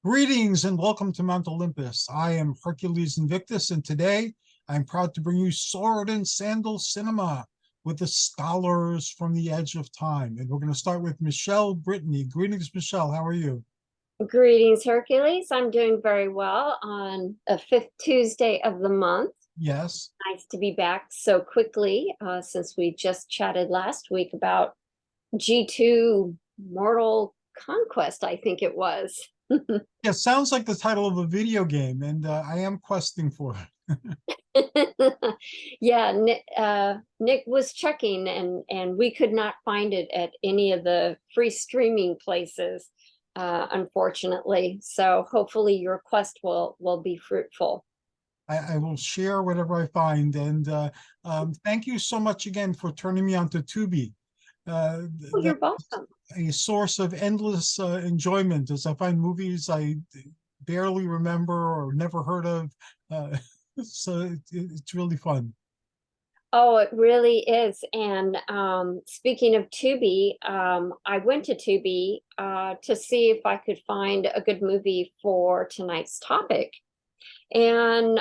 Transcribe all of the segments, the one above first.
Greetings and welcome to Mount Olympus. I am Hercules Invictus, and today I'm proud to bring you Sword and Sandal Cinema with the scholars from the edge of time. And we're going to start with Michele Brittany. Greetings, Michele. How are you? Greetings, Hercules. I'm doing very well on a fifth Tuesday of the month. Yes. Nice to be back so quickly since we just chatted last week about G2 Mortal Conquest, I think it was. Yeah, sounds like the title of a video game, and I am questing for it. Yeah, Nick was checking and we could not find it at any of the free streaming places, unfortunately. So hopefully your quest will be fruitful. I will share whatever I find. And thank you so much again for turning me on to Tubi. Oh, That's you're welcome. a source of endless enjoyment as I find movies I barely remember or never heard of. Uh, it's really fun. Oh, it really is. And speaking of Tubi, I went to Tubi to see if I could find a good movie for tonight's topic. And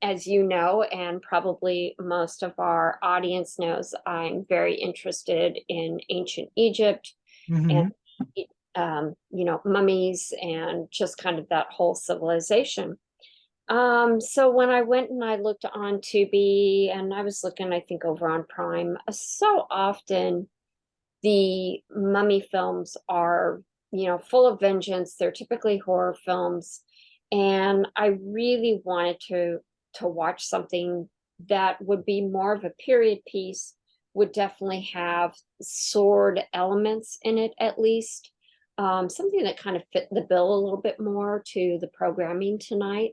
as you know, and probably most of our audience knows, I'm very interested in ancient Egypt and Hmm. mummies and just kind of that whole civilization. So when I went and I looked on Tubi and I was looking, I think over on Prime, so often the mummy films are, full of vengeance. They're typically horror films. And I really wanted to watch something that would be more of a period piece, would definitely have sword elements in it at least. Something that kind of fit the bill a little bit more to the programming tonight.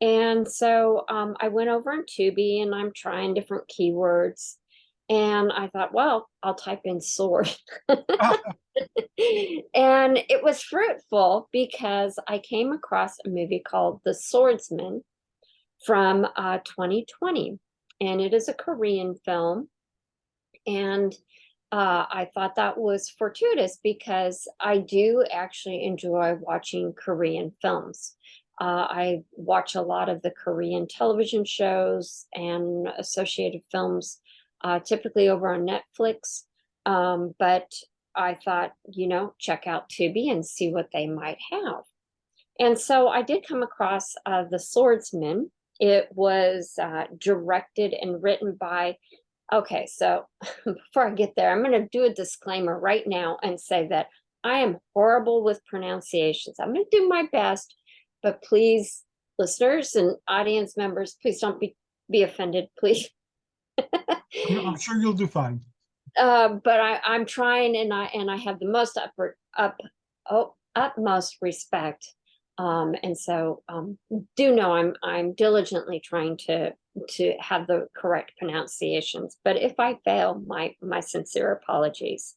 And so I went over on Tubi and I'm trying different keywords. And I thought, well, I'll type in sword. And it was fruitful because I came across a movie called The Swordsman from 2020. And it is a Korean film. And I thought that was fortuitous because I do actually enjoy watching Korean films. I watch a lot of the Korean television shows and associated films, typically over on Netflix. But I thought, check out Tubi and see what they might have. And so I did come across The Swordsman. It was directed and written by. Okay, so before I get there, I'm going to do a disclaimer right now and say that I am horrible with pronunciations. I'm going to do my best, but please, listeners and audience members, please don't be offended, please. I'm sure you'll do fine. But I'm trying, and I have the most utmost respect, and so do know I'm diligently trying to have the correct pronunciations. But if I fail, my sincere apologies.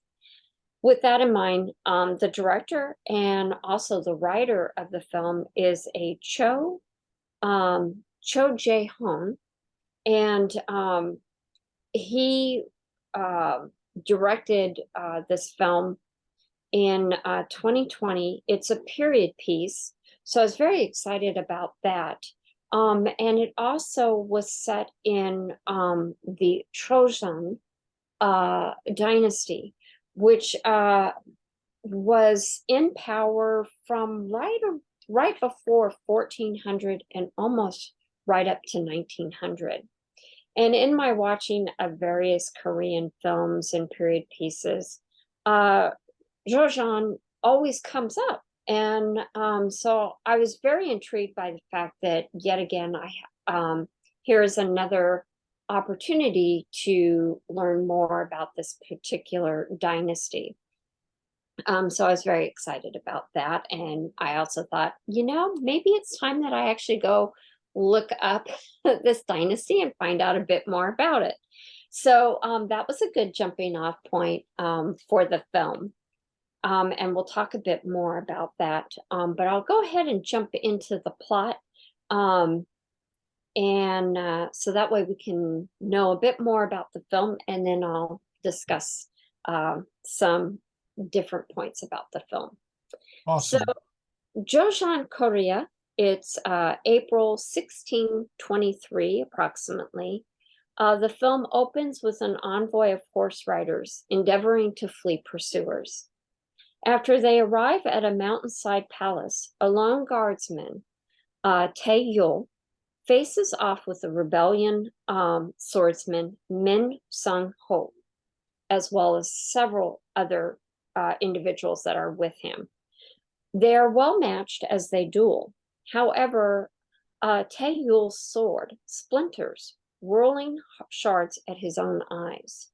With that in mind, the director and also the writer of the film is a Cho Jae Hoon, and he uh, directed this film in 2020. It's a period piece, so I was very excited about that. And it also was set in the Trojan dynasty, which was in power from right before 1400 and almost right up to 1900. And in my watching of various Korean films and period pieces, Joseon always comes up. And so I was very intrigued by the fact that yet again, here is another opportunity to learn more about this particular dynasty. So I was very excited about that. And I also thought, maybe it's time that I actually go look up this dynasty and find out a bit more about it. So that was a good jumping off point for the film. And we'll talk a bit more about that. But I'll go ahead and jump into the plot. Um, and so that way we can know a bit more about the film, and then I'll discuss some different points about the film. So Awesome. Joseon, Korea. It's April 1623, approximately. The film opens with an envoy of horse riders endeavoring to flee pursuers. After they arrive at a mountainside palace, a lone guardsman, Tae-yul, faces off with the rebellion swordsman Min Sung-ho, as well as several other individuals that are with him. They are well matched as they duel. However, Tae-yul's sword splinters, whirling shards at his own eyes.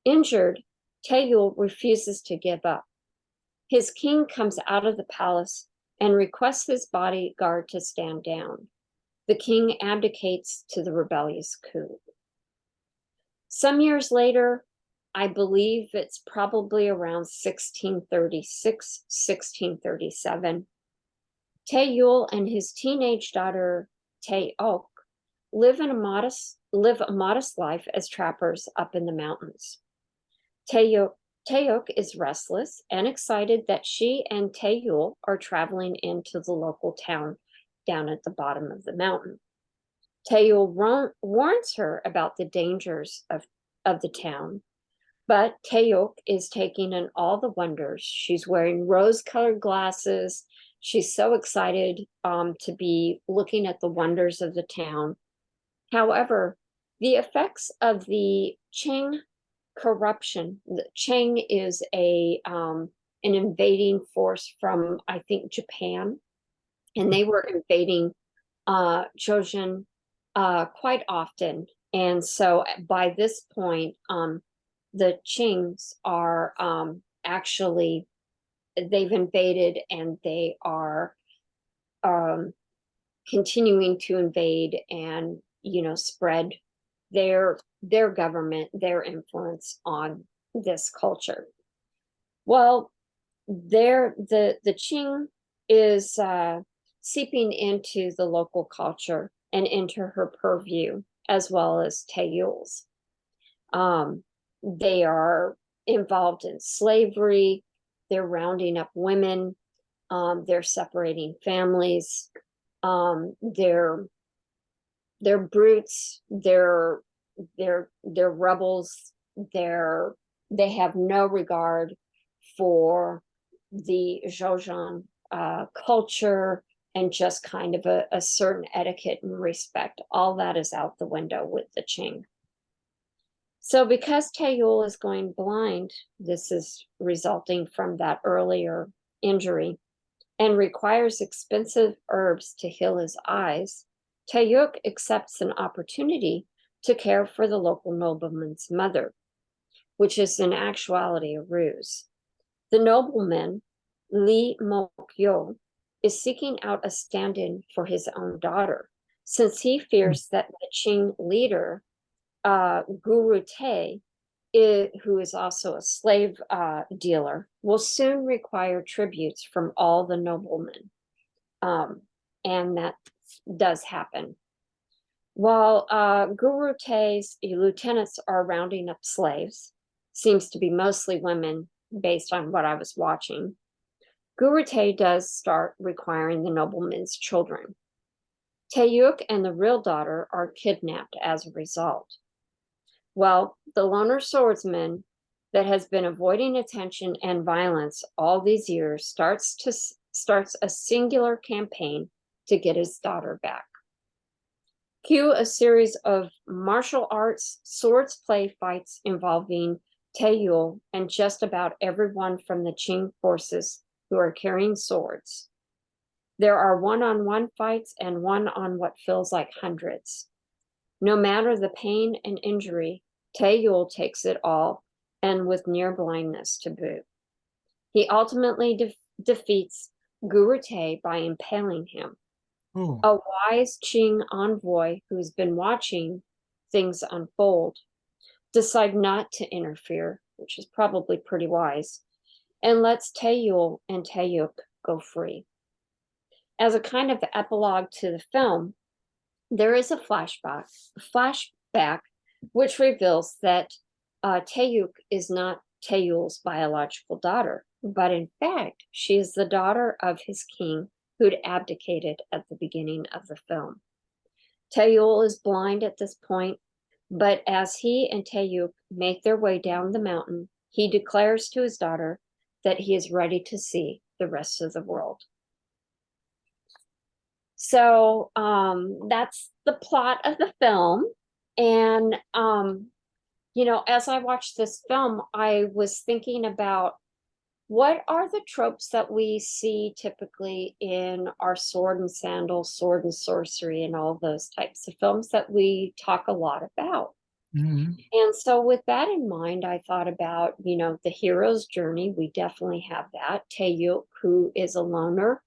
Injured, Tae-yul refuses to give up. His king comes out of the palace and requests his bodyguard to stand down. The king abdicates to the rebellious coup. Some years later, I believe it's probably around 1636, 1637, Tae-yul and his teenage daughter, Tae-ok, live a modest life as trappers up in the mountains. Tae-ok is restless and excited that she and Tae-yul are traveling into the local town down at the bottom of the mountain. Tae-yul warns her about the dangers of the town, but Tae-ok is taking in all the wonders. She's wearing rose-colored glasses. She's so excited to be looking at the wonders of the town. However, the effects of the Qing corruption, the Qing is an invading force from, I think, Japan, and they were invading Joseon quite often. And so by this point, the Qings are actually, they've invaded, and they are continuing to invade and, spread their government, their influence on this culture. Well, the Qing is seeping into the local culture and into her purview, as well as Tae-yul's. They are involved in slavery. They're rounding up women. They're separating families. They're brutes. They're rebels. They have no regard for the Joseon culture and just kind of a certain etiquette and respect. All that is out the window with the Qing. So because Tae-yul is going blind, this is resulting from that earlier injury, and requires expensive herbs to heal his eyes, Tae-yul accepts an opportunity to care for the local nobleman's mother, which is in actuality a ruse. The nobleman, Lee Mok-yo, is seeking out a stand-in for his own daughter, since he fears that the Qing leader, Guru Tae, who is also a slave dealer, will soon require tributes from all the noblemen. And that does happen. While Guru Tae's lieutenants are rounding up slaves, seems to be mostly women based on what I was watching, Guru Tae does start requiring the noblemen's children. Tae-yuk and the real daughter are kidnapped as a result. Well, the loner swordsman that has been avoiding attention and violence all these years starts a singular campaign to get his daughter back. Cue a series of martial arts swords play fights involving Tae-yul and just about everyone from the Qing forces who are carrying swords. There are one-on-one fights and one on what feels like hundreds. No matter the pain and injury, Tae-yul takes it all, and with near blindness to boot. He ultimately defeats Guru Tae by impaling him. Ooh. A wise Qing envoy who's been watching things unfold decide not to interfere, which is probably pretty wise, and lets Tae-yul and Tae-yuk go free. As a kind of epilogue to the film, there is a flashback which reveals that Tae-yuk is not Tae-yul's biological daughter, but in fact, she is the daughter of his king, who'd abdicated at the beginning of the film. Taeyeol is blind at this point, but as he and Taeyeok make their way down the mountain, he declares to his daughter that he is ready to see the rest of the world. So that's the plot of the film. And, as I watched this film, I was thinking about what are the tropes that we see typically in our sword and sandal, sword and sorcery, and all those types of films that we talk a lot about. Mhm. And so with that in mind, I thought about, the hero's journey. We definitely have that. Taeyeok, who is a loner,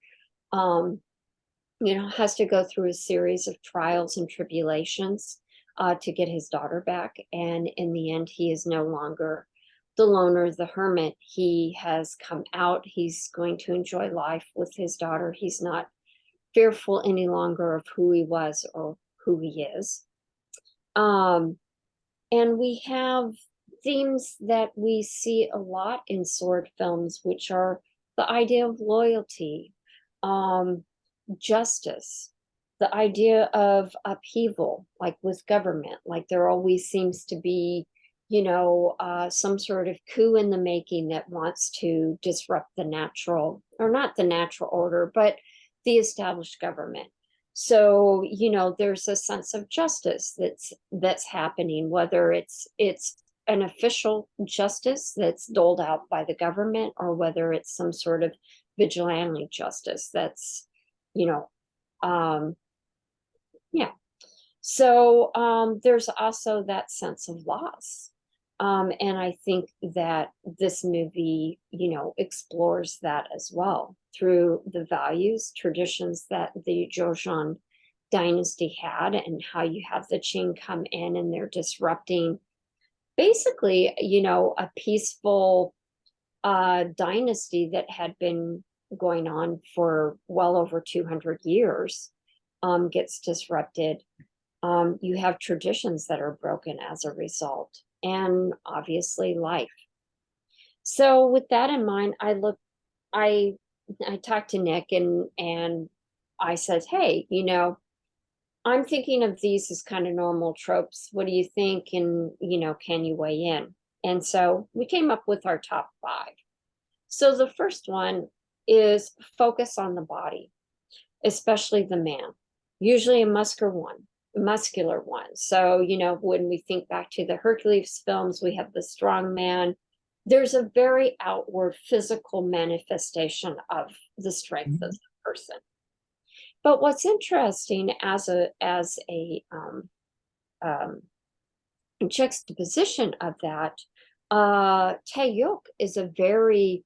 has to go through a series of trials and tribulations to get his daughter back. And in the end, he is no longer the loner, the hermit. He has come out. He's going to enjoy life with his daughter. He's not fearful any longer of who he was or who he is. And we have themes that we see a lot in sword films, which are the idea of loyalty, justice, the idea of upheaval, like with government, like there always seems to be, some sort of coup in the making that wants to disrupt the natural, or not the natural order, but the established government. So, there's a sense of justice that's happening, whether it's an official justice that's doled out by the government, or whether it's some sort of vigilante justice that's, yeah. So there's also that sense of loss. And I think that this movie, explores that as well through the values, traditions that the Joseon dynasty had, and how you have the Qing come in and they're disrupting basically, a peaceful dynasty that had been going on for well over 200 years gets disrupted. You have traditions that are broken as a result, and obviously life. So with that in mind, I talked to Nick, and I said, hey, I'm thinking of these as kind of normal tropes. What do you think? And, can you weigh in? And so we came up with our top 5. So the first one is focus on the body, especially the man, usually a muscular one. So, when we think back to the Hercules films, we have the strong man. There's a very outward physical manifestation of the strength of the person. But what's interesting as a juxtaposition of that, Taeyeok is a very,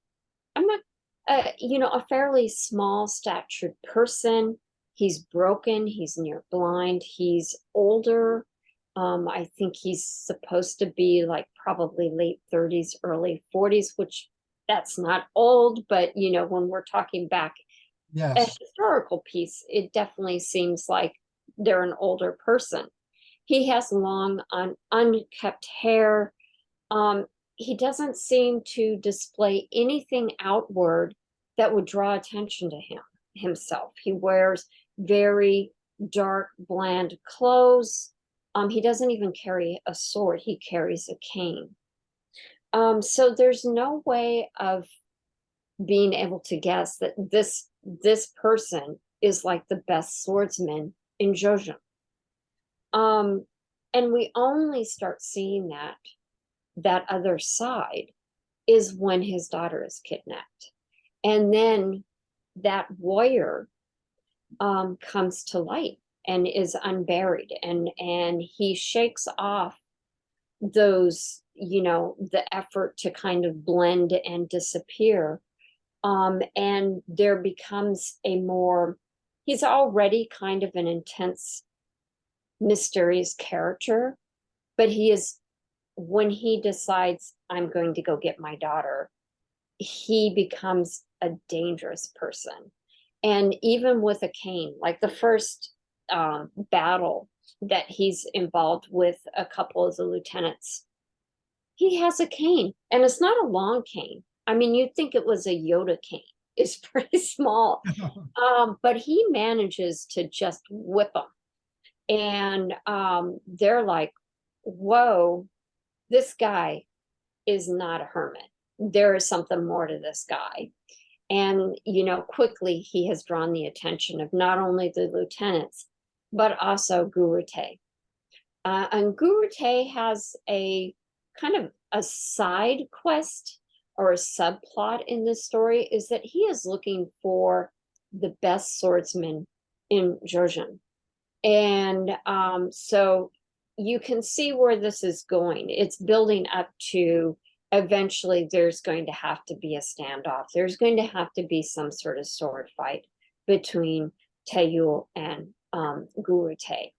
I'm not, a fairly small statured person. He's broken. He's near blind. He's older. I think he's supposed to be like probably late 30s, early 40s, which that's not old, but when we're talking back a Yes. historical piece, it definitely seems like they're an older person. He has long, unkept hair. He doesn't seem to display anything outward that would draw attention to himself. He wears very dark, bland clothes. He doesn't even carry a sword. He carries a cane. So there's no way of being able to guess that this person is like the best swordsman in Joseon. And we only start seeing that other side is when his daughter is kidnapped. And then that warrior comes to light and is unburied, and he shakes off those, the effort to kind of blend and disappear. And there becomes he's already kind of an intense, mysterious character, but when he decides, I'm going to go get my daughter, he becomes a dangerous person. And even with a cane, like the first battle that he's involved with a couple of the lieutenants, he has a cane, and it's not a long cane. I mean, you'd think it was a Yoda cane. is pretty small. But he manages to just whip them. And they're like, whoa, this guy is not a hermit. There is something more to this guy. And, quickly he has drawn the attention of not only the lieutenants, but also Gurute. And Gurute has a kind of a side quest or a subplot in this story, is that he is looking for the best swordsman in Joseon. And so you can see where this is going. It's building up to eventually there's going to have to be a standoff. There's going to have to be some sort of sword fight between Taeyul and Gurute.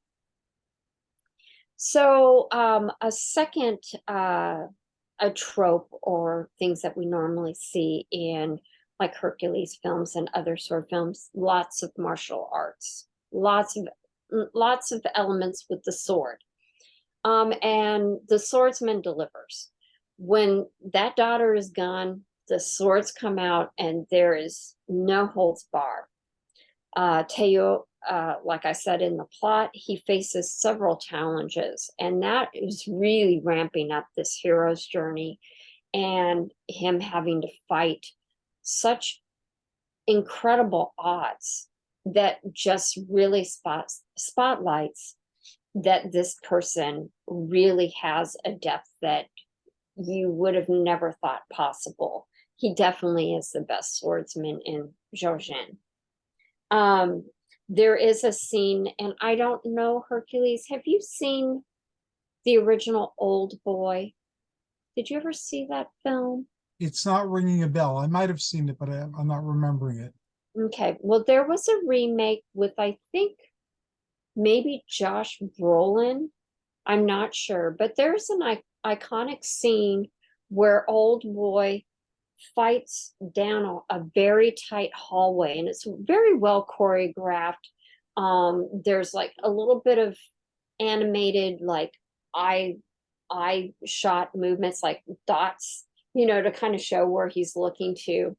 So a second a trope or things that we normally see in like Hercules films and other sword films, lots of martial arts, lots of elements with the sword. And the swordsman delivers. When that daughter is gone, the swords come out and there is no holds bar. Taeyul, like I said in the plot, he faces several challenges, and that is really ramping up this hero's journey and him having to fight such incredible odds that just really spotlights that this person really has a depth that you would have never thought possible. He definitely is the best swordsman in Joseon. There is a scene, and I don't know, Hercules, have you seen the original Old Boy? Did you ever see that film? It's not ringing a bell. I might have seen it, but I'm not remembering it. Okay, well, there was a remake with, I think, maybe Josh Brolin. I'm not sure, but there's an iconic scene where Old Boy fights down a very tight hallway, and it's very well choreographed. There's like a little bit of animated like eye shot movements, like dots, to kind of show where he's looking to.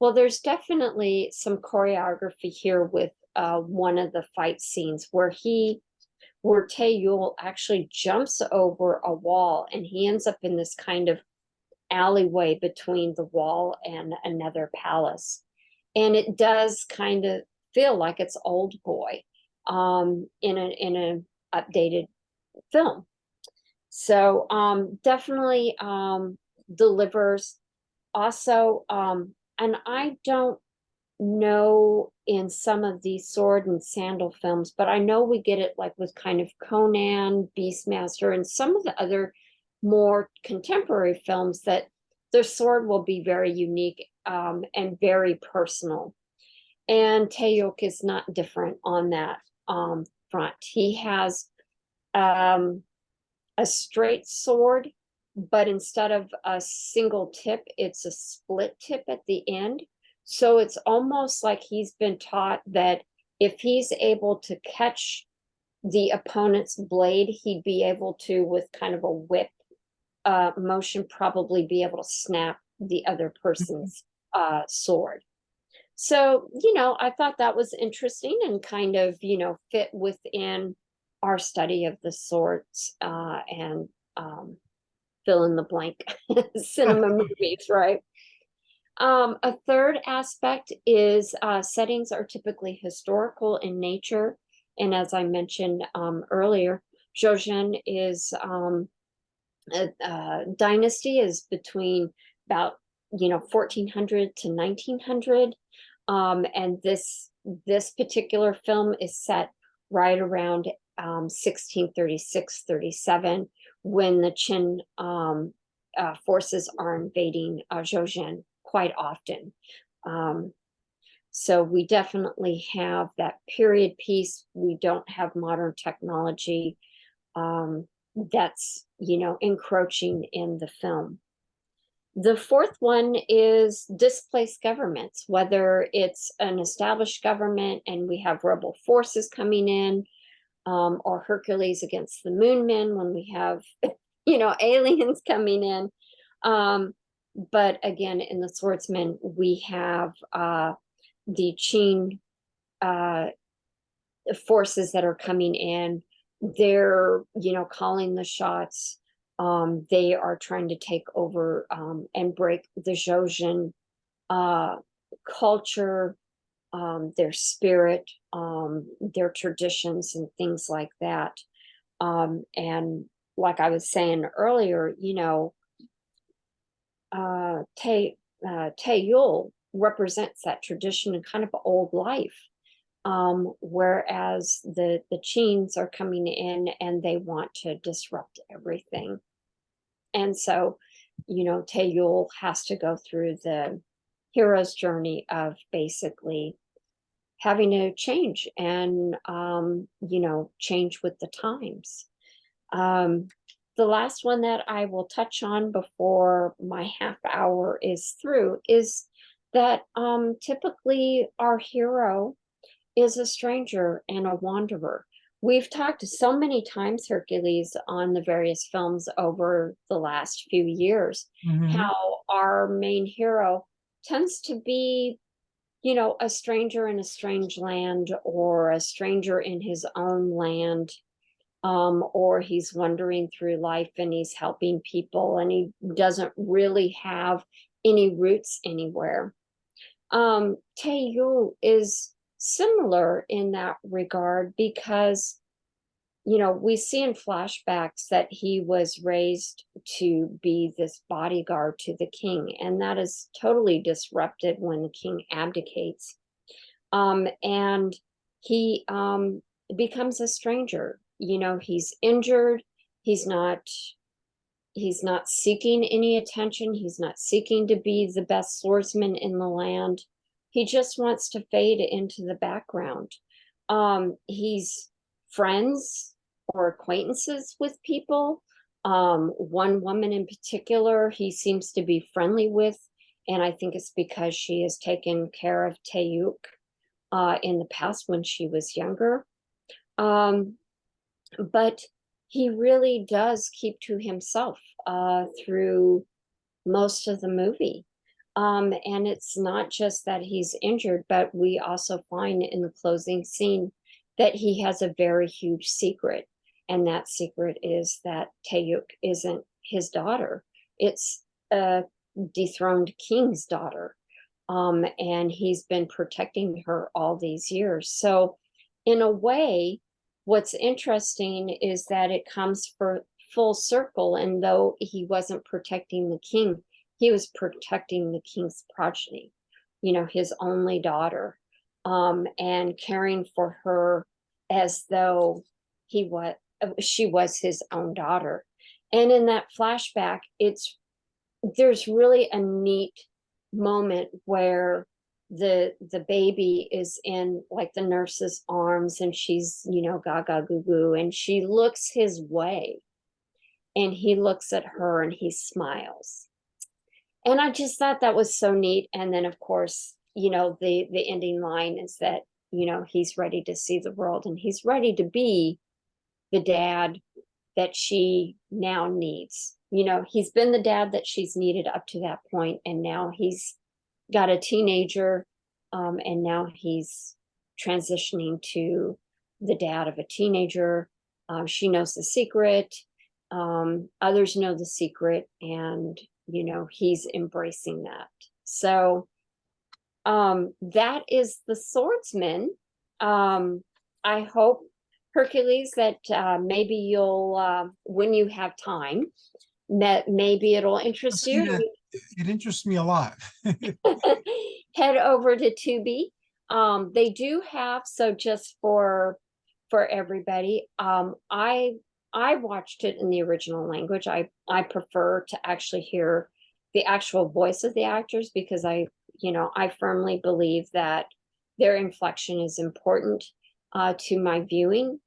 Well, there's definitely some choreography here with one of the fight scenes where Taeyul actually jumps over a wall, and he ends up in this kind of alleyway between the wall and another palace. And it does kind of feel like it's Old Boy in an updated film. So definitely delivers. Also, and I don't know in some of these sword and sandal films, but I know we get it like with kind of Conan, Beastmaster, and some of the other more contemporary films, that their sword will be very unique and very personal. And Taeyuk is not different on that front. He has a straight sword, but instead of a single tip, it's a split tip at the end. So it's almost like he's been taught that if he's able to catch the opponent's blade, he'd be able to, with kind of a whip motion, probably be able to snap the other person's sword. So, I thought that was interesting and kind of, fit within our study of the swords and fill in the blank cinema movies, right? A third aspect is settings are typically historical in nature. And as I mentioned earlier, Joseon is dynasty is between about 1400 to 1900, and this particular film is set right around 1636-37, when the Qin forces are invading Joseon quite often. So we definitely have that period piece. We don't have modern technology that's encroaching in the film. The fourth one is displaced governments, whether it's an established government and we have rebel forces coming in, or Hercules against the Moon Men when we have aliens coming in. but again, in the Swordsman, we have the Qing forces that are coming in. They're, calling the shots. They are trying to take over and break the Zhoujin culture, their spirit, their traditions, and things like that. And like I was saying earlier, Taeyul represents that tradition and kind of old life. Whereas the Qings are coming in and they want to disrupt everything. And so, Taeyul has to go through the hero's journey of basically having to change and, change with the times. The last one that I will touch on before my half hour is through is that typically our hero is a stranger and a wanderer. We've talked so many times, Hercules, on the various films over the last few years, how our main hero tends to be, a stranger in a strange land, or a stranger in his own land, or he's wandering through life and he's helping people and he doesn't really have any roots anywhere. Taeyul is similar in that regard because, we see in flashbacks that he was raised to be this bodyguard to the king, and that is totally disrupted when the king abdicates. And he becomes a stranger. He's injured. He's not seeking any attention. He's not seeking to be the best swordsman in the land. He just wants to fade into the background. He's friends or acquaintances with people. One woman in particular, he seems to be friendly with, and I think it's because she has taken care of Taeyuk in the past when she was younger. But he really does keep to himself through most of the movie. And it's not just that he's injured, but we also find in the closing scene that he has a very huge secret. And that secret is that Taeyuk isn't his daughter. It's a dethroned king's daughter. And he's been protecting her all these years. So in a way, what's interesting is that it comes for full circle. And though he wasn't protecting the king, he was protecting the king's progeny, his only daughter, and caring for her as though she was his own daughter. And in that flashback, there's really a neat moment where the baby is in like the nurse's arms and she's, gaga goo goo, and she looks his way and he looks at her and he smiles. And I just thought that was so neat. And then of course, the ending line is that, he's ready to see the world and he's ready to be the dad that she now needs. He's been the dad that she's needed up to that point, and now he's got a teenager, and now he's transitioning to the dad of a teenager. She knows the secret. Others know the secret, and he's embracing that. So that is the Swordsman. I hope, Hercules, that maybe you'll, when you have time, that maybe it'll interest you. It interests me a lot. Head over to Tubi. They do have, so just for everybody, I watched it in the original language. I prefer to actually hear the actual voice of the actors because I firmly believe that their inflection is important to my viewing.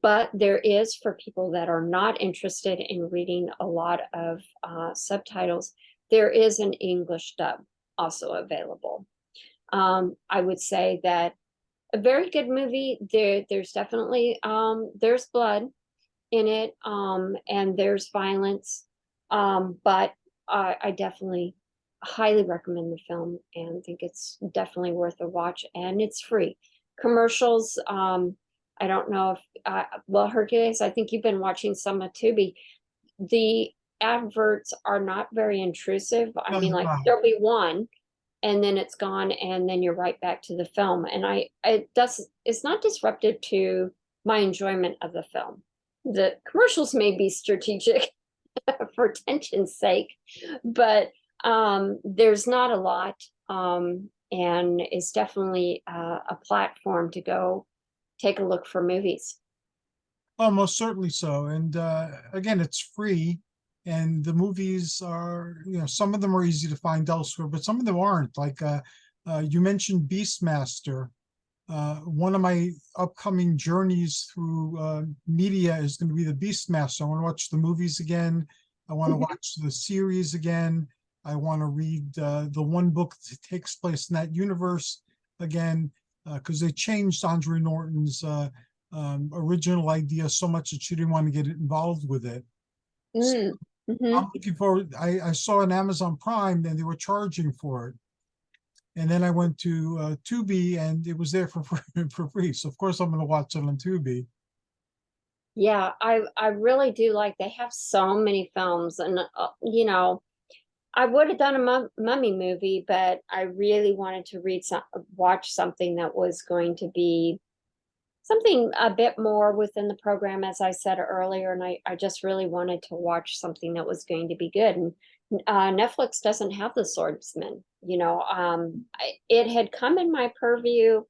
But there is, for people that are not interested in reading a lot of subtitles, there is an English dub also available. I would say that a very good movie. There's definitely there's blood in it, and there's violence, but I definitely highly recommend the film and think it's definitely worth a watch, and it's free. Commercials, I don't know if, well, Hercules, I think you've been watching some of Tubi. The adverts are not very intrusive. I No, mean, they're like, not. there'll be one and then it's gone, and then you're right back to the film. And it does, it's not disruptive to my enjoyment of the film. The commercials may be strategic for tension's sake, but there's not a lot, and it's definitely a platform to go take a look for movies. Oh, most certainly so. And again, it's free. And the movies are, some of them are easy to find elsewhere, but some of them aren't. Like you mentioned Beastmaster. One of my upcoming journeys through media is going to be the Beastmaster. I want to watch the movies again. I want to watch the series again. I want to read the one book that takes place in that universe again, because they changed Andre Norton's original idea so much that she didn't want to get involved with it. So Mm. Hmm. I'm looking forward. I saw on Amazon Prime and they were charging for it. And then I went to Tubi and it was there for free, for free. So of course I'm going to watch it on Tubi. Yeah, I really do like, they have so many films, and I would have done a mummy movie, but I really wanted to watch something that was going to be something a bit more within the program, as I said earlier, and I just really wanted to watch something that was going to be good. And Netflix doesn't have The Swordsman. It had come in my purview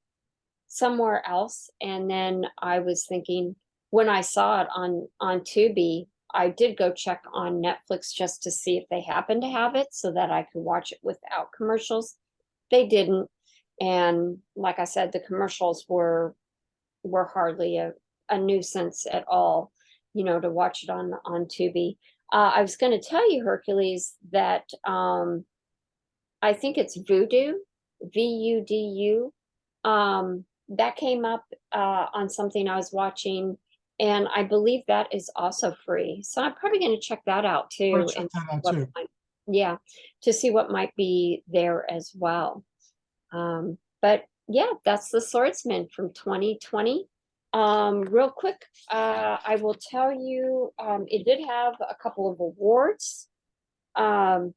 somewhere else, and then I was thinking, when I saw it on Tubi, I did go check on Netflix just to see if they happened to have it so that I could watch it without commercials. They didn't, and like I said, the commercials were hardly a nuisance at all, to watch it on Tubi. I was going to tell you, Hercules, that I think it's Voodoo, VUDU. That came up on something I was watching, and I believe that is also free. So I'm probably going to check that out I'm going too, to check and that out what too. yeah, to see what might be there as well. But yeah, that's The Swordsman from 2020. Real quick, I will tell you, it did have a couple of awards. Um,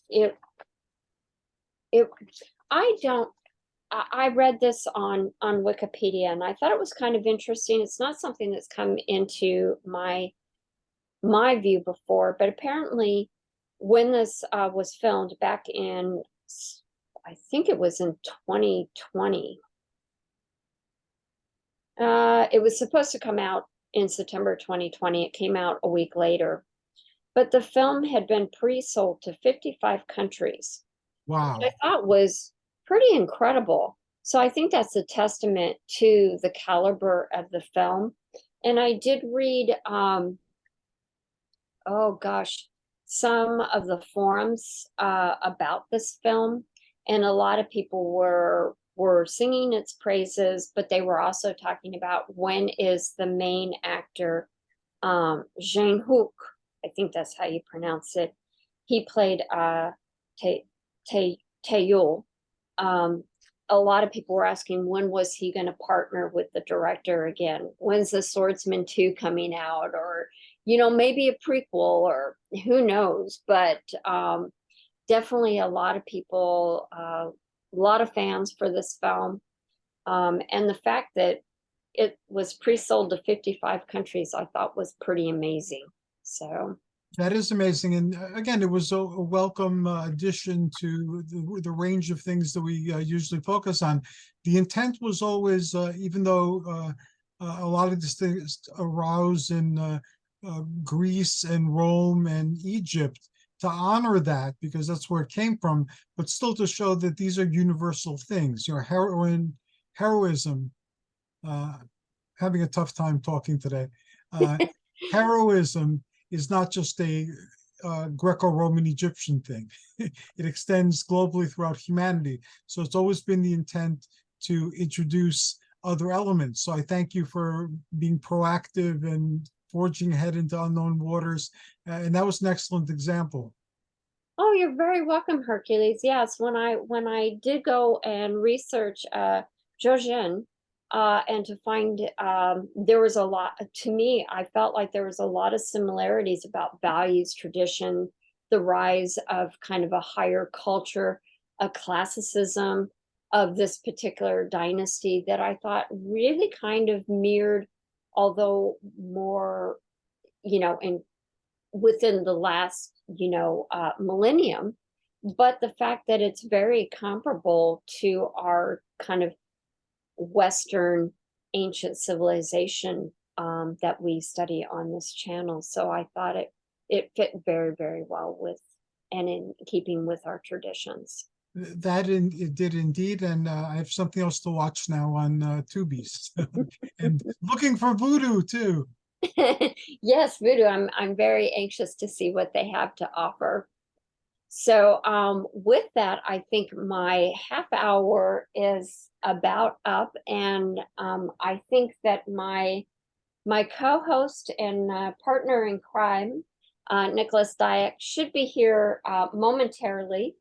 it it I don't I read this on Wikipedia, and I thought it was kind of interesting. It's not something that's come into my view before, but apparently when this was filmed back in, I think it was in 2020. It was supposed to come out in September 2020. It came out a week later, but the film had been pre-sold to 55 countries, which Wow. I thought was pretty incredible. So I think that's a testament to the caliber of the film. And I did read, oh gosh, some of the forums about this film, and a lot of people were singing its praises, but they were also talking about, when is the main actor, Jane Hook, I think that's how you pronounce it. He played Taeyul. Um, a lot of people were asking, when was he going to partner with the director again? When's The Swordsman 2 coming out? Or, maybe a prequel, or who knows? But definitely a lot of people, a lot of fans for this film. And the fact that it was pre-sold to 55 countries, I thought was pretty amazing. So That is amazing. And again, it was a welcome addition to the range of things that we usually focus on. The intent was always, even though a lot of these things arose in Greece and Rome and Egypt, to honor that because that's where it came from, but still to show that these are universal things. Heroism, uh, having a tough time talking today. Heroism is not just a Greco-Roman Egyptian thing. It extends globally throughout humanity. So it's always been the intent to introduce other elements. So I thank you for being proactive and forging ahead into unknown waters. And that was an excellent example. Oh, you're very welcome, Hercules. Yes, when I did go and research Jojin, and to find there was a lot to me, I felt like there was a lot of similarities about values, tradition, the rise of kind of a higher culture, a classicism of this particular dynasty that I thought really kind of mirrored, although more, in within the last, millennium, but the fact that it's very comparable to our kind of Western ancient civilization that we study on this channel. So I thought it fit very, very well with and in keeping with our traditions. It did indeed, and I have something else to watch now on Tubi's, and looking for Voodoo too. Yes, Voodoo. I'm very anxious to see what they have to offer. So with that, I think my half hour is about up, and I think that my co-host and partner in crime, Nicholas Diak, should be here momentarily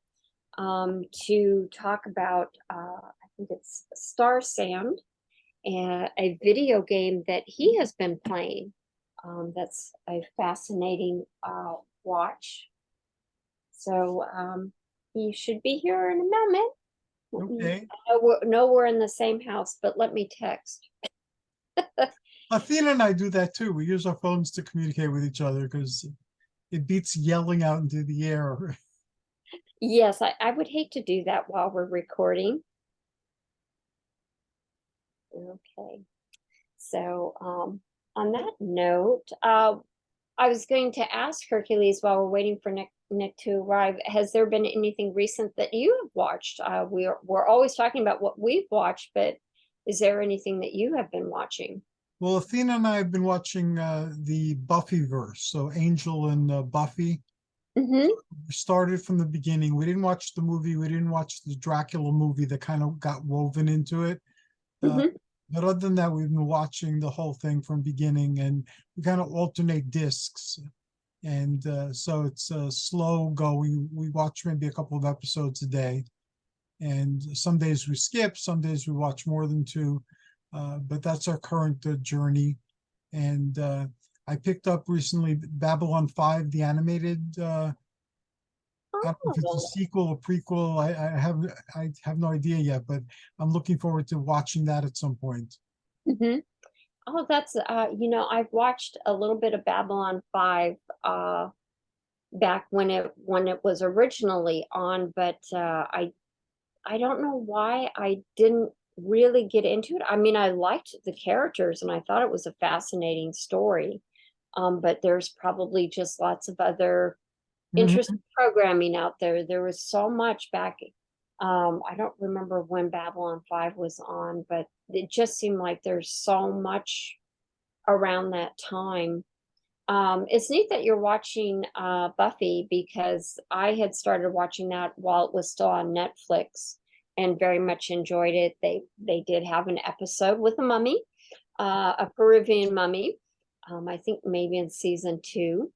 to talk about, I think it's Starsand, a video game that he has been playing. That's a fascinating watch. So he should be here in a moment. Okay. No, we're in the same house, but let me text. Athena and I do that too. We use our phones to communicate with each other because it beats yelling out into the air. Yes, I would hate to do that while we're recording. Okay. So on that note, I was going to ask Hercules while we're waiting for Nick to arrive, has there been anything recent that you have watched? We're always talking about what we've watched, but is there anything that you have been watching? Well, Athena and I have been watching the Buffyverse, so Angel and Buffy. Mm-hmm. We started from the beginning. We didn't watch the movie. We didn't watch the Dracula movie that kind of got woven into it. Mm-hmm. But other than that, we've been watching the whole thing from beginning, and we kind of alternate discs. And so it's slow going. We watch maybe a couple of episodes a day. And some days we skip, some days we watch more than two. But that's our current journey. And I picked up recently Babylon 5, the animated. I don't know if it's a Oh, sequel or prequel. I have no idea yet, but I'm looking forward to watching that at some point. mm-hmm. Oh, that's I've watched a little bit of Babylon 5 back when it was originally on, but I don't know why I didn't really get into it. I mean, I liked the characters and I thought it was a fascinating story. But there's probably just lots of other Mhm. interesting programming out there. There was so much back. I don't remember when Babylon 5 was on, but it just seemed like there's so much around that time. It's neat that you're watching Buffy because I had started watching that while it was still on Netflix and very much enjoyed it. They did have an episode with a mummy, a Peruvian mummy. I think maybe in season 2.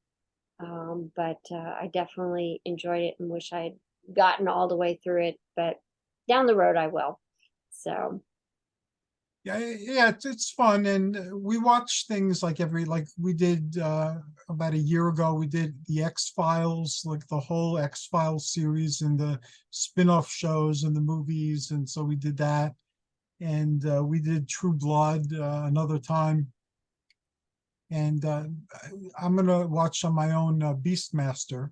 But I definitely enjoyed it and wish I had gotten all the way through it, but down the road I will. So, Yeah, it's fun, and we watch things like we did about a year ago. We did the X-Files, like the whole X-Files series and the spin-off shows and the movies, and so we did that. And we did True Blood another time, and I'm gonna watch on my own Beastmaster.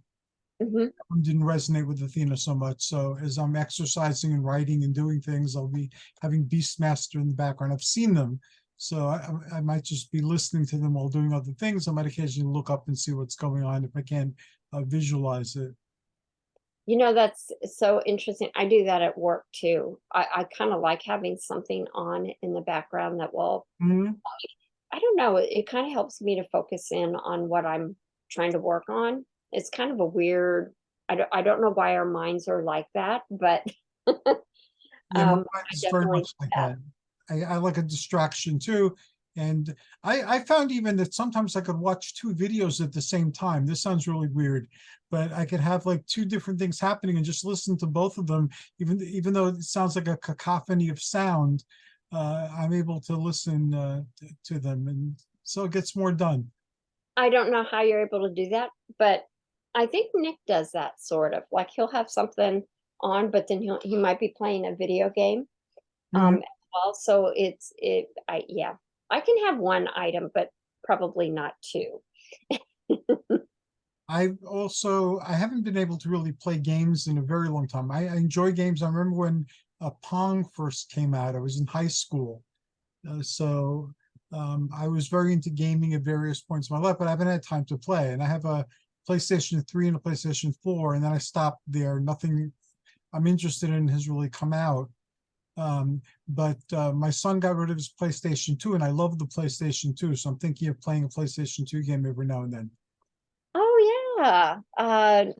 mhm. Didn't resonate with Athena so much. So as I'm exercising and writing and doing things, I'll be having Beastmaster in the background. I've seen them, so I might just be listening to them while doing other things. I might occasionally look up and see what's going on if I can visualize it. That's so interesting. I do that at work too. I kind of like having something on in the background that will, Mhm. I don't know, it kind of helps me to focus in on what I'm trying to work on. It's kind of a weird, I don't know why our minds are like that, but Yeah, my mind I is very definitely much do like that. that. I like a distraction too, And I found even that sometimes I could watch two videos at the same time. This sounds really weird, but I could have like two different things happening and just listen to both of them, even though it sounds like a cacophony of sound. I'm able to listen to them, and so it gets more done. I don't know how you're able to do that, but I think Nick does that sort of. Like he'll have something on, but then he might be playing a video game. Mhm. Also yeah, I can have one item, but probably not two. I haven't been able to really play games in a very long time. I enjoy games. I remember when Pong first came out. I was in high school, so I was very into gaming at various points in my life, but I haven't had time to play. And I have a PlayStation 3 and a PlayStation 4, and then I stopped there. Nothing I'm interested in has really come out. But my son got rid of his PlayStation 2, and I love the PlayStation 2, so I'm thinking of playing a PlayStation 2 game every now and then. Oh yeah.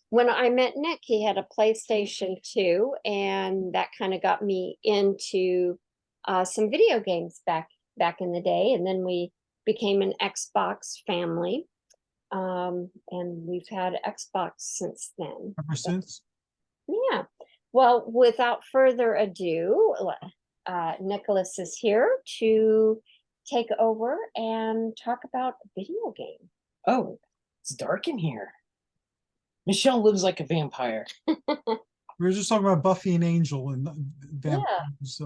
When I met Nick, he had a PlayStation 2, and that kind of got me into some video games back in the day. And then we became an Xbox family. And we've had Xbox since then. Ever since. Yeah. Well, without further ado, Nicholas is here to take over and talk about video game. Oh, it's dark in here. Michele lives like a vampire. We were just talking about Buffy and Angel and Yeah. vampires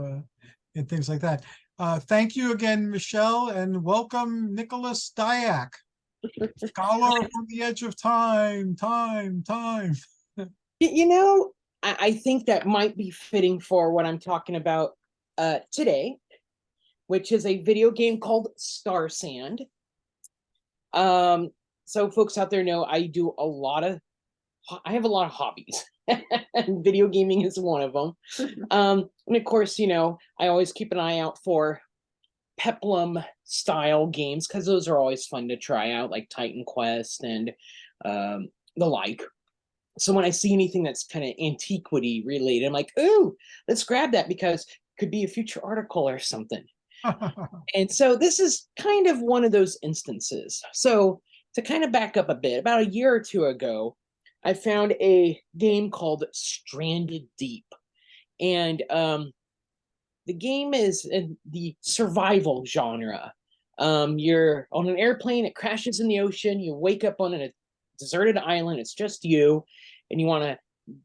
and things like that. Thank you again, Michele, and welcome Nicholas Diak, scholar from the edge of time. You know, I think that might be fitting for what I'm talking about today, which is a video game called Starsand. So folks out there know I have a lot of hobbies. And video gaming is one of them. And of course, you know, I always keep an eye out for peplum style games because those are always fun to try out, like Titan Quest and the like. So when I see anything that's kind of antiquity related, I'm like, ooh, let's grab that because it could be a future article or something. And so this is kind of one of those instances. So to kind of back up a bit, about a year or two ago, I found a game called Stranded Deep. And the game is in the survival genre. You're on an airplane, it crashes in the ocean, you wake up on a deserted island, it's just you, and you want to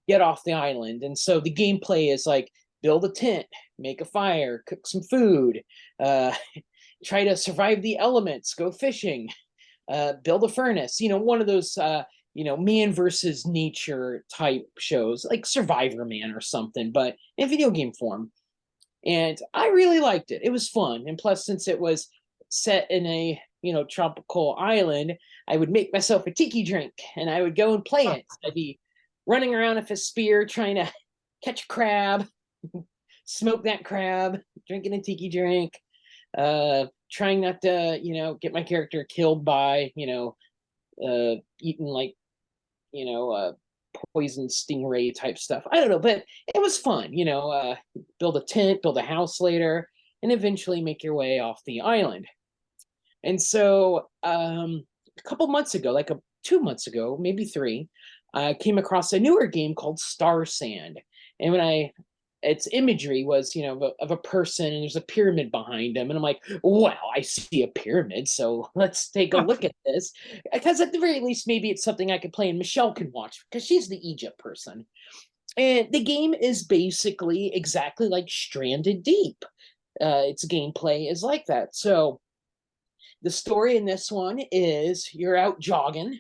get off the island. And so the gameplay is like build a tent, make a fire, cook some food, try to survive the elements, go fishing, build a furnace, you know, one of those you know, man versus nature type shows like Survivor Man or something, but in video game form. And I really liked it. It was fun. And plus, since it was set in a, you know, tropical island, I would make myself a tiki drink and I would go and play it. I'd be running around with a spear trying to catch a crab, smoke that crab, drinking a tiki drink, trying not to, you know, get my character killed by, you know, eating like, you know, poison stingray type stuff. I don't know, but it was fun, you know, build a tent, build a house later, and eventually make your way off the island. And so a couple months ago, 2 months ago, maybe three, I came across a newer game called Starsand. And its imagery was, you know, of a person and there's a pyramid behind him. And I'm like, well, I see a pyramid, so let's take a look at this. Because at the very least, maybe it's something I could play and Michele can watch because she's the Egypt person. And the game is basically exactly like Stranded Deep. Its gameplay is like that. So the story in this one is you're out jogging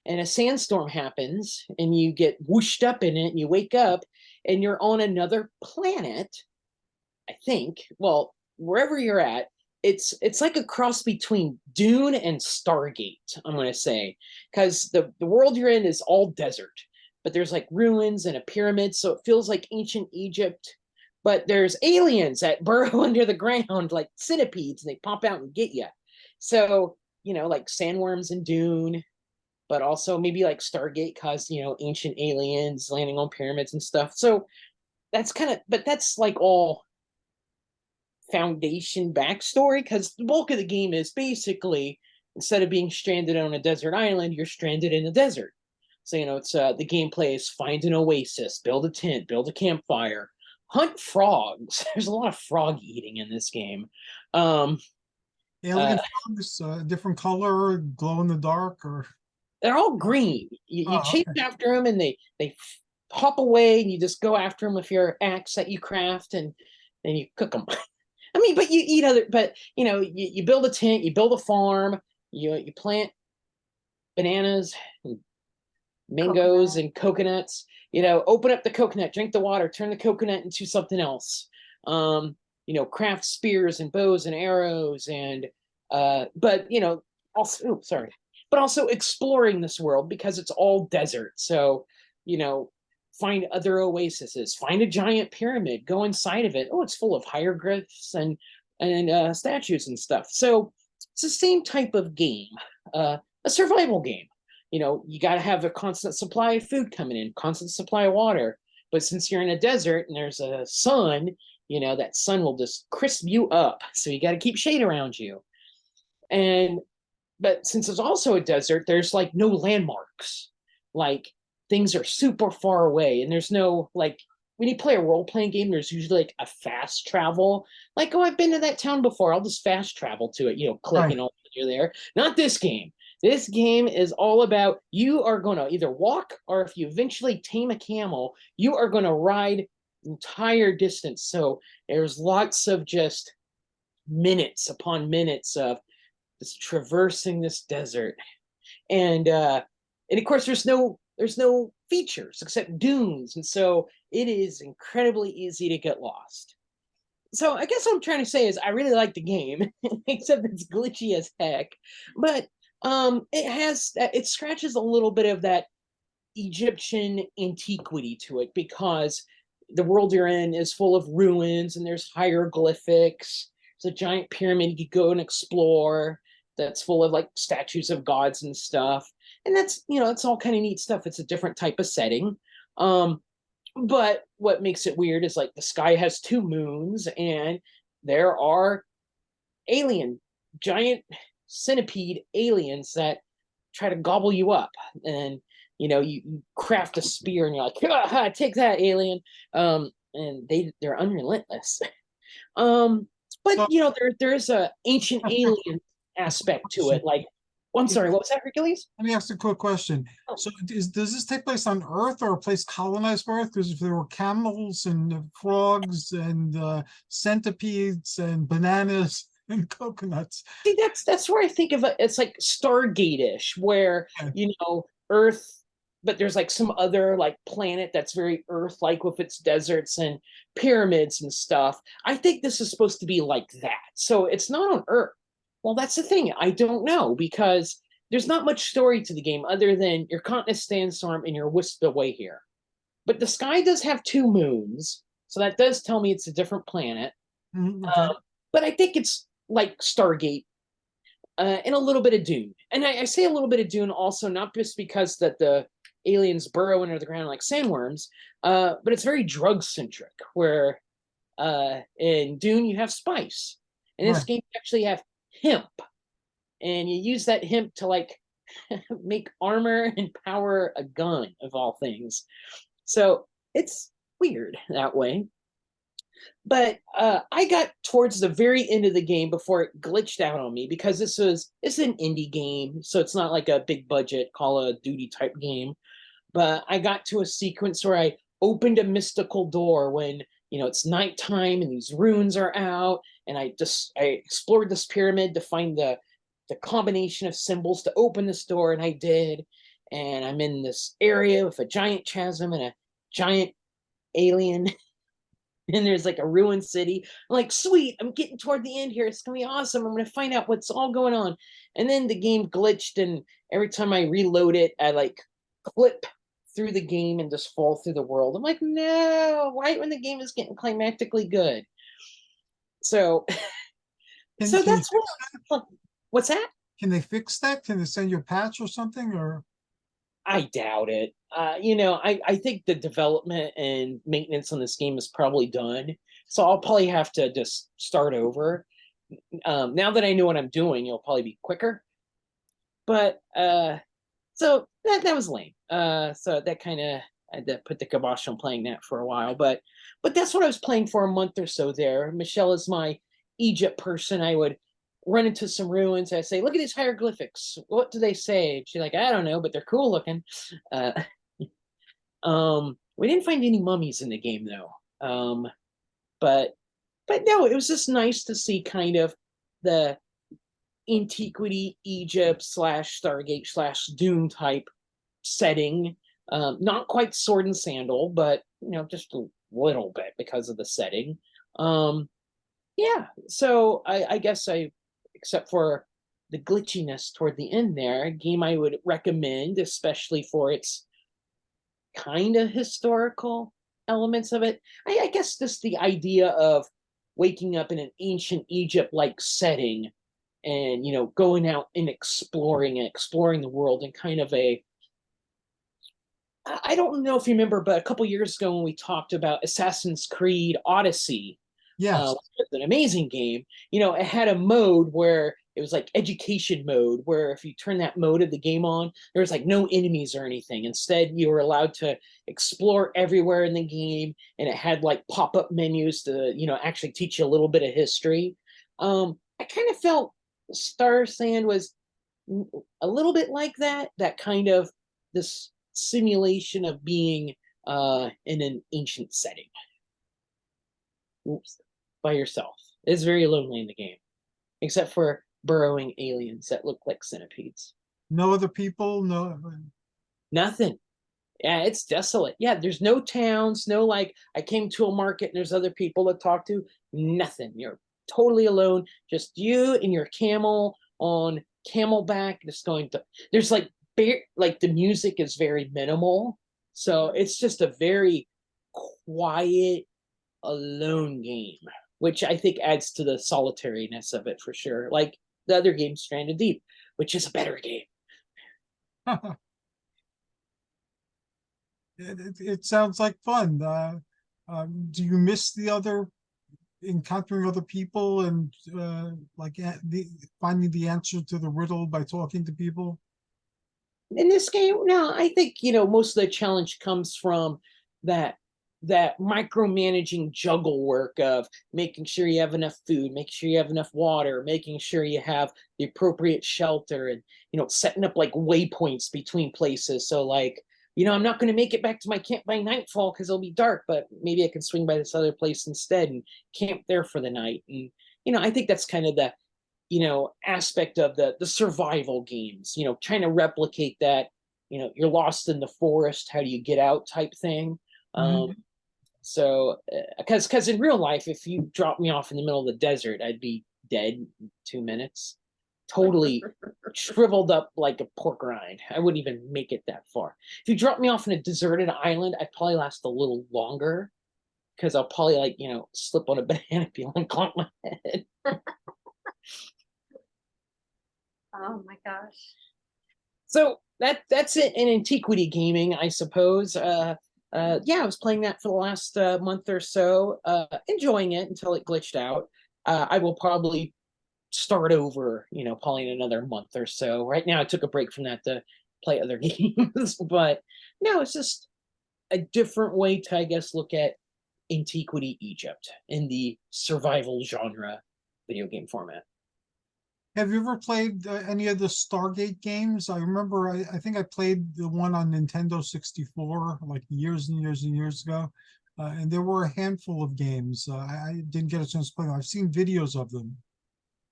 and a sandstorm happens and you get whooshed up in it and you wake up and you're on another planet, I think. Well, wherever you're at, it's like a cross between Dune and Stargate, I'm going to say, because the world you're in is all desert, but there's like ruins and a pyramid, so it feels like ancient Egypt, but there's aliens that burrow under the ground like centipedes and they pop out and get you. So, you know, like sandworms in Dune, but also maybe like Stargate caused, you know, ancient aliens landing on pyramids and stuff. So that's kind of, but that's like all foundation backstory, because the bulk of the game is basically, instead of being stranded on a desert island, you're stranded in the desert. So, it's the gameplay is find an oasis, build a tent, build a campfire, hunt frogs. There's a lot of frog eating in this game. Alien frogs, different color, glow in the dark, or They're all green. You chase okay. after them, and they hop away, and you just go after them with your axe that you craft, and then you cook them. I mean, but you eat other. But you build a tent, you build a farm, you plant bananas and mangoes and coconuts. Open up the coconut, drink the water, turn the coconut into something else. Craft spears and bows and arrows, and but also, sorry, but also exploring this world, because it's all desert. So find other oases, find a giant pyramid, go inside of it. Oh, it's full of hieroglyphs and statues and stuff. So it's the same type of game, a survival game. You got to have a constant supply of food coming in, constant supply of water. But since you're in a desert and there's a sun, that sun will just crisp you up. So you got to keep shade around you. But since it's also a desert, there's like no landmarks. Like, things are super far away, and there's no, like, when you play a role-playing game, there's usually like a fast travel. Like, oh, I've been to that town before, I'll just fast travel to it, click Right. and all you're there. Not this game. This game is all about, you are going to either walk, or if you eventually tame a camel, you are going to ride entire distance. So there's lots of just minutes upon minutes of just traversing this desert. And of course, there's no features except dunes, and so it is incredibly easy to get lost. So I guess what I'm trying to say is I really like the game, except it's glitchy as heck. But it scratches a little bit of that Egyptian antiquity to it, because the world you're in is full of ruins, and there's hieroglyphics. There's a giant pyramid you could go and explore that's full of like statues of gods and stuff. And that's, it's all kind of neat stuff. It's a different type of setting. But what makes it weird is, like, the sky has 2 moons, and there are giant centipede aliens that try to gobble you up. And you craft a spear, and you're like, ah, take that, alien. And they're unrelentless. But So, there's a ancient alien aspect to it. Like, I'm sorry, what was that, Hercules? let me ask a quick question. Oh. So does this take place on Earth, or a place colonized by Earth? Because if there were camels and frogs and centipedes and bananas and coconuts. See, that's where I think of it. It's like Stargate-ish, where Okay. Earth, but there's like some other like planet that's very Earth-like with its deserts and pyramids and stuff. I think this is supposed to be like that. So it's not on Earth. Well, that's the thing. I don't know, because there's not much story to the game other than you're caught in a sandstorm and you're whisked away here. But the sky does have 2 moons, so that does tell me it's a different planet. Okay. But I think it's like Stargate, and a little bit of Dune. And I say a little bit of Dune also, not just because that the aliens burrow under the ground like sandworms, but it's very drug-centric, where in Dune you have spice. In this Right. game you actually have hemp, and you use that hemp to like make armor and power a gun, of all things. So it's weird that way. But I got towards the very end of the game before it glitched out on me, because it's an indie game, so it's not like a big budget Call of Duty type game. But I got to a sequence where I opened a mystical door when it's nighttime and these runes are out, and I explored this pyramid to find the combination of symbols to open this door, and I did. And I'm in this area with a giant chasm and a giant alien, and there's like a ruined city. I'm like, sweet, I'm getting toward the end here. It's gonna be awesome. I'm gonna find out what's all going on. And then the game glitched, and every time I reload it, I like clip through the game and just fall through the world. I'm like, no, right when the game is getting climactically good. So Can so you that's what's that? can they fix that? Can they send you a patch or something? Or I doubt it. I think the development and maintenance on this game is probably done. So I'll probably have to just start over. Now that I know what I'm doing, it'll probably be quicker. But so that was lame. So that kind of I had to put the kibosh on playing that for a while. But that's what I was playing for a month or so there. Michele is my Egypt person. I would run into some ruins. I say, look at these hieroglyphics. What do they say? And she's like, I don't know, but they're cool looking. Uh, we didn't find any mummies in the game though. But no, it was just nice to see kind of the antiquity Egypt / Stargate / Doom type setting. Not quite sword and sandal, but just a little bit because of the setting. Yeah, so I guess except for the glitchiness toward the end there, a game I would recommend, especially for its kind of historical elements of it. I guess just the idea of waking up in an ancient Egypt-like setting and going out and exploring the world in kind of a, I don't know if you remember, but a couple years ago when we talked about Assassin's Creed Odyssey, Yes. it's an amazing game. It had a mode where it was like education mode, where if you turn that mode of the game on, there was like no enemies or anything. Instead, you were allowed to explore everywhere in the game, and it had like pop-up menus to, actually teach you a little bit of history. I kind of felt Starsand was a little bit like that kind of this simulation of being in an ancient setting. Oops. By yourself. It's very lonely in the game, except for burrowing aliens that look like centipedes. No other people, no. Nothing. Yeah, it's desolate. Yeah, there's no towns, no like I came to a market and there's other people to talk to. Nothing. You're totally alone. Just you and your camel on camelback. Just going to. There's like the music is very minimal, so it's just a very quiet, alone game, which I think adds to the solitariness of it for sure. Like the other game, Stranded Deep, which is a better game. It sounds like fun. Do you miss the other encountering other people and finding the answer to the riddle by talking to people? In this game, no, I think most of the challenge comes from that micromanaging juggle work of making sure you have enough food, making sure you have enough water, making sure you have the appropriate shelter, and setting up like waypoints between places. So like I'm not going to make it back to my camp by nightfall because it'll be dark, but maybe I can swing by this other place instead and camp there for the night. And I think that's kind of the aspect of the survival games, trying to replicate that. You're lost in the forest, how do you get out type thing. So because in real life, if you drop me off in the middle of the desert, I'd be dead in 2 minutes, totally shriveled up like a pork rind. I wouldn't even make it that far. If you drop me off in a deserted island, I'd probably last a little longer because I'll probably slip on a banana peel and clunk my head. Oh my gosh. So that's it in antiquity gaming, I suppose. Yeah, I was playing that for the last month or so, enjoying it until it glitched out. I will probably start over, probably in another month or so. Right now, I took a break from that to play other games, but no, it's just a different way to, I guess, look at antiquity Egypt in the survival genre video game format. Have you ever played any of the Stargate games? I remember, I think I played the one on Nintendo 64 like years and years and years ago. And there were a handful of games. I didn't get a chance to play them. I've seen videos of them.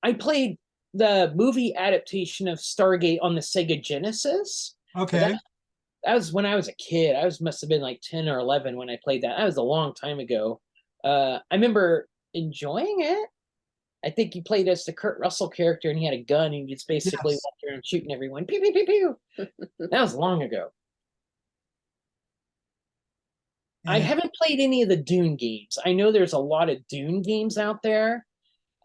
I played the movie adaptation of Stargate on the Sega Genesis. Okay. That was when I was a kid. I must have been like 10 or 11 when I played that. That was a long time ago. I remember enjoying it. I think he played as the Kurt Russell character and he had a gun and he just basically Yes. walked around shooting everyone. Pew, pew, pew, pew. That was long ago. I And haven't played any of the Dune games. I know there's a lot of Dune games out there.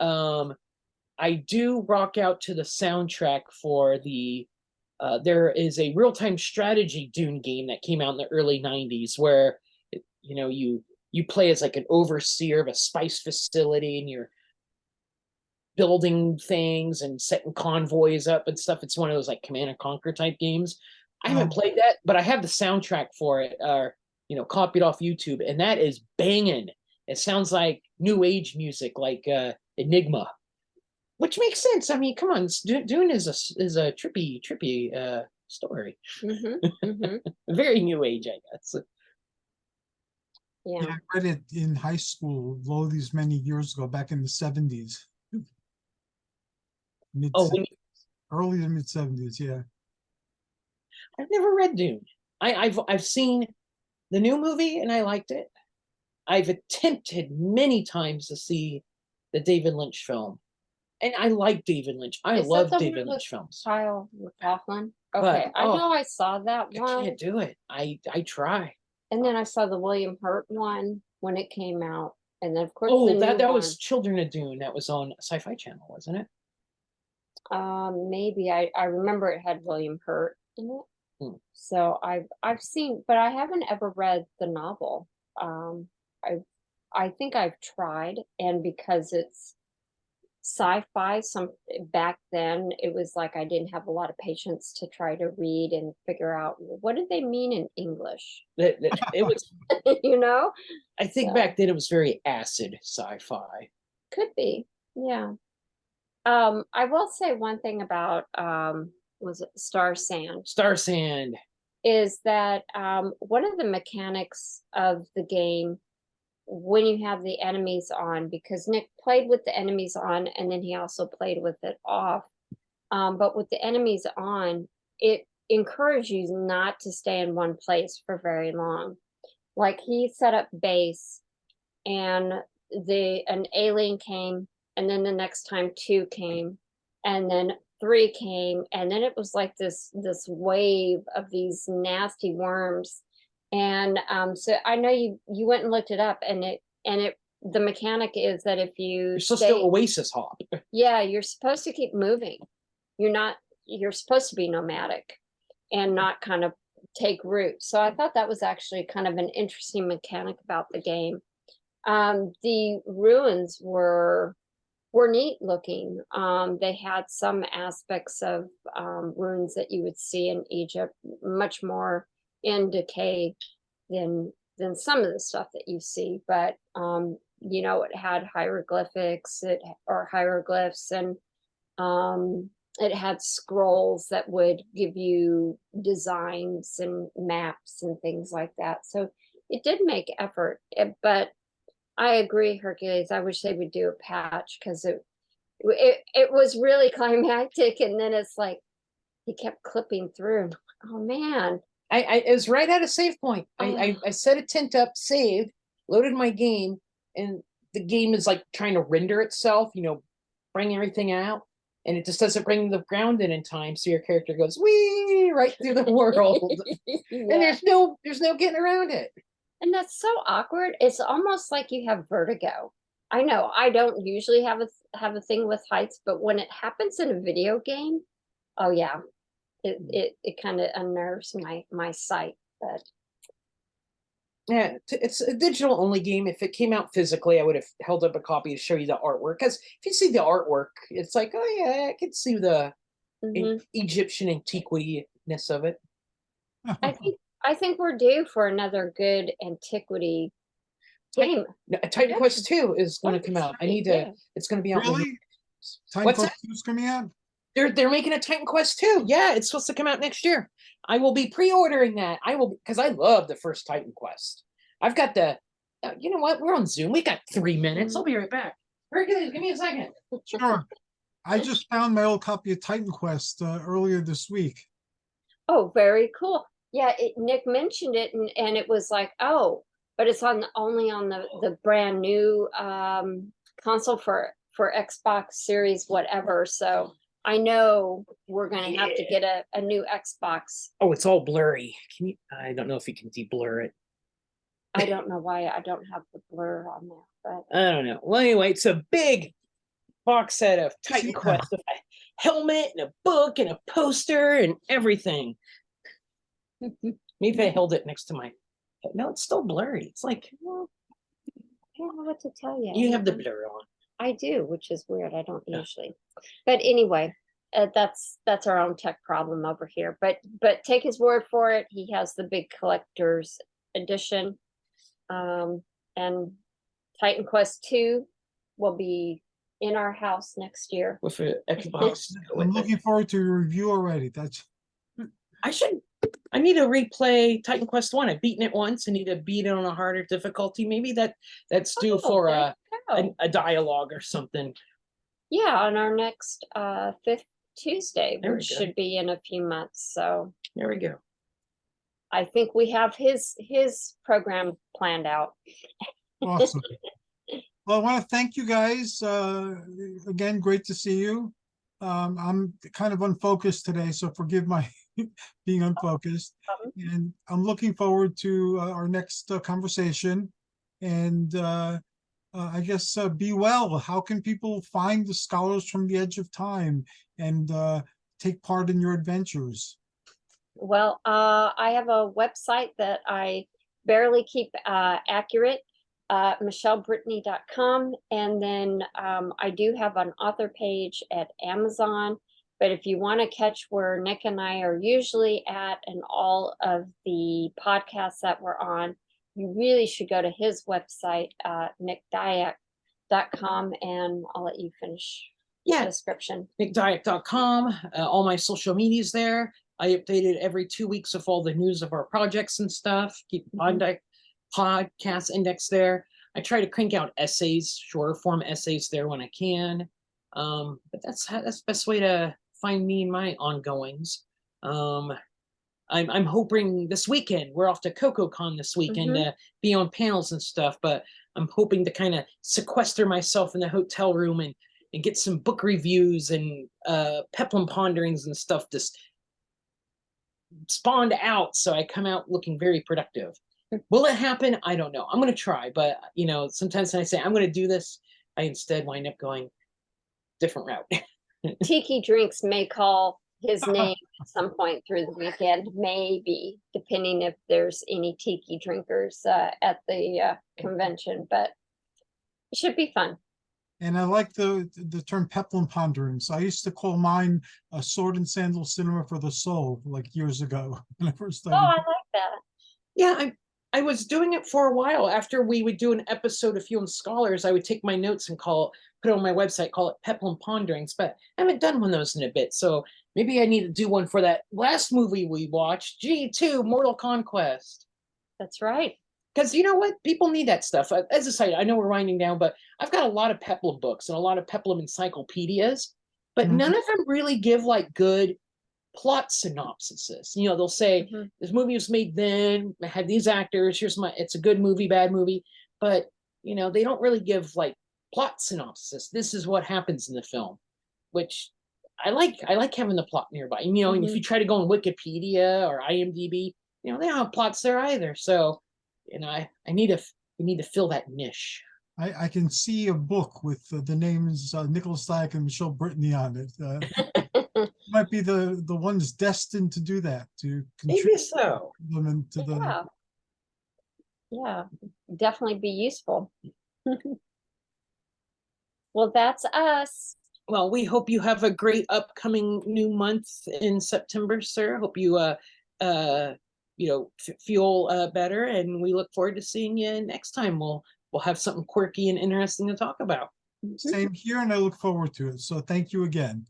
I do rock out to the soundtrack for the there is a real-time strategy Dune game that came out in the early 90s where, you know, you play as like an overseer of a spice facility and you're building things and setting convoys up and stuff. It's one of those like Command and Conquer type games. I haven't played that, but I have the soundtrack for it, you know, copied off YouTube, and that is banging. It sounds like new age music, like Enigma, which makes sense. I mean, come on, Dune is a trippy story. Very new age, I guess. Yeah. I read it in high school, all these many years ago, back in the 70s. Early to mid 70s, yeah. I've never read Dune. I've seen the new movie and I liked it. I've attempted many times to see the David Lynch film, and I like David Lynch. I love David Lynch films. Kyle MacLachlan. Okay, But, I know I saw that I one, can't do it. I try. and then I saw the William Hurt one when it came out, and then of course Oh, the that new was Children of Dune. That was on Sci-Fi Channel, wasn't it? Maybe I remember it had William Hurt in it. Hmm. So I've seen, but I haven't ever read the novel. I think I've tried, and because it's sci-fi, back then it was like I didn't have a lot of patience to try to read and figure out what did they mean in English. It was. You know, I think So- back then it was very acid sci-fi. could be, yeah. I will say one thing about was it Starsand Starsand. is that one of the mechanics of the game when you have the enemies on, because Nick played with the enemies on and then he also played with it off. But with the enemies on, it encourages you not to stay in one place for very long. Like he set up base and an alien came, and then the next time 2 came, and then 3 came, and then it was like this wave of these nasty worms. And so I know you went and looked it up, and it the mechanic is that if You're supposed to Oasis hop. yeah, you're supposed to keep moving. You're supposed to be nomadic and not kind of take root. So I thought that was actually kind of an interesting mechanic about the game. The ruins were neat looking. They had some aspects of ruins that you would see in Egypt, much more in decay than some of the stuff that you see. But you know, it had hieroglyphics, or hieroglyphs, and it had scrolls that would give you designs and maps and things like that. So it did make effort, but I agree, Hercules. I wish they would do a patch, because it was really climactic, and then it's like he kept clipping through. Oh man. It was right at a save point. I set a tent up, saved, loaded my game, and the game is like trying to render itself, you know, bring everything out, and it just doesn't bring the ground in time, so your character goes wee right through the world. Yeah. And there's no getting around it. And that's so awkward. It's almost like you have vertigo. I know I don't usually have a thing with heights, but when it happens in a video game, oh yeah, it kind of unnerves my sight. But Yeah, it's a digital only game. If it came out physically, I would have held up a copy to show you the artwork. Because if you see the artwork, it's like, oh yeah, I can see the Egyptian antiquity-ness of it. I think we're due for another good antiquity game. Titan Quest 2 is going to come out. I need to. It's going to be out. Really? Titan What's Quest that? 2 is coming out? They're making a Titan Quest 2. Yeah, it's supposed to come out next year. I will be pre-ordering that. I will, because I love the first Titan Quest. I've got the. You know what? We're on Zoom. We got 3 minutes. I'll be right back. Hercules, give me a second. Sure. I just found my old copy of Titan Quest earlier this week. Oh, very cool. Yeah, Nick mentioned it, and it was like, oh, but it's only on the brand new console for Xbox Series whatever. So I know we're gonna have to get a new Xbox. Oh, it's all blurry. Can you? I don't know if you can de-blur it. I don't know why I don't have the blur on there, but I don't know. Well, anyway, it's a big box set of Titan Quest. If I helmet and a book and a poster and everything. Maybe if I held it next to my, no, it's still blurry. It's like, Well, I don't know what to tell you. you have the blur on. I do, which is weird. I don't Yeah. usually. But anyway, that's our own tech problem over here. But take his word for it. He has the big collector's edition. And Titan Quest 2 will be in our house next year. With an Xbox. I'm looking forward to your review already. That's I need to replay Titan Quest 1. I've beaten it once. I need to beat it on a harder difficulty. Maybe that's due for there you go. a dialogue or something. Yeah, on our next 5th Tuesday, There we which go. should be in a few months. So There we go. I think we have his program planned out. awesome. Well, I want to thank you guys. Again, great to see you. I'm kind of unfocused today, so forgive my being unfocused. And I'm looking forward to our next conversation. And I guess be well. How can people find the Scholars from the Edge of Time and take part in your adventures? Well, I have a website that I barely keep accurate, michellebrittany.com. And then I do have an author page at Amazon. But if you want to catch where Nick and I are usually at and all of the podcasts that we're on, you really should go to his website, nickdiak.com, and I'll let you finish the Yeah, description. nickdiak.com. All my social media's there. I update it every 2 weeks of all the news of our projects and stuff. Keep the podcast index there. I try to crank out essays, shorter form essays there when I can. But that's the best way to find me and my ongoings. I'm hoping this weekend, we're off to CocoCon this weekend to be on panels and stuff, but I'm hoping to kind of sequester myself in the hotel room and get some book reviews and peplum ponderings and stuff just spawned out, so I come out looking very productive. Will it happen? I don't know. I'm going to try, but sometimes when I say I'm going to do this, I instead wind up going different route. Tiki Drinks may call his name at some point through the weekend, maybe, depending if there's any tiki drinkers at the convention, but it should be fun. And I like the term peplum ponderings. I used to call mine a sword and sandal cinema for the soul, like years ago when I first Oh, started. I like that. Yeah, I was doing it for a while. After we would do an episode of Film Scholars, I would take my notes and put it on my website, call it Peplum Ponderings, but I haven't done one of those in a bit. So maybe I need to do one for that last movie we watched, G2, Mortal Conquest. That's right. Because you know what? People need that stuff. As I say, I know we're winding down, but I've got a lot of Peplum books and a lot of Peplum encyclopedias, but none of them really give like good plot synopsises. They'll say this movie was made then, it had these actors, it's a good movie, bad movie, but they don't really give like plot synopsis. This is what happens in the film, which I like having the plot nearby. And if you try to go on Wikipedia or IMDb, they don't have plots there either. So I need to fill that niche. I can see a book with the names Nicholas Diak and Michele Brittany on it. Might be the ones destined to do that, to Maybe contribute so. them into the. Yeah, definitely be useful. Well, that's us. Well, we hope you have a great upcoming new month in September, sir. Hope you feel better, and we look forward to seeing you next time. We'll have something quirky and interesting to talk about. Same here, and I look forward to it. So thank you again.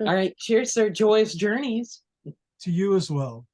All right, cheers, sir. Joyous journeys. To you as well.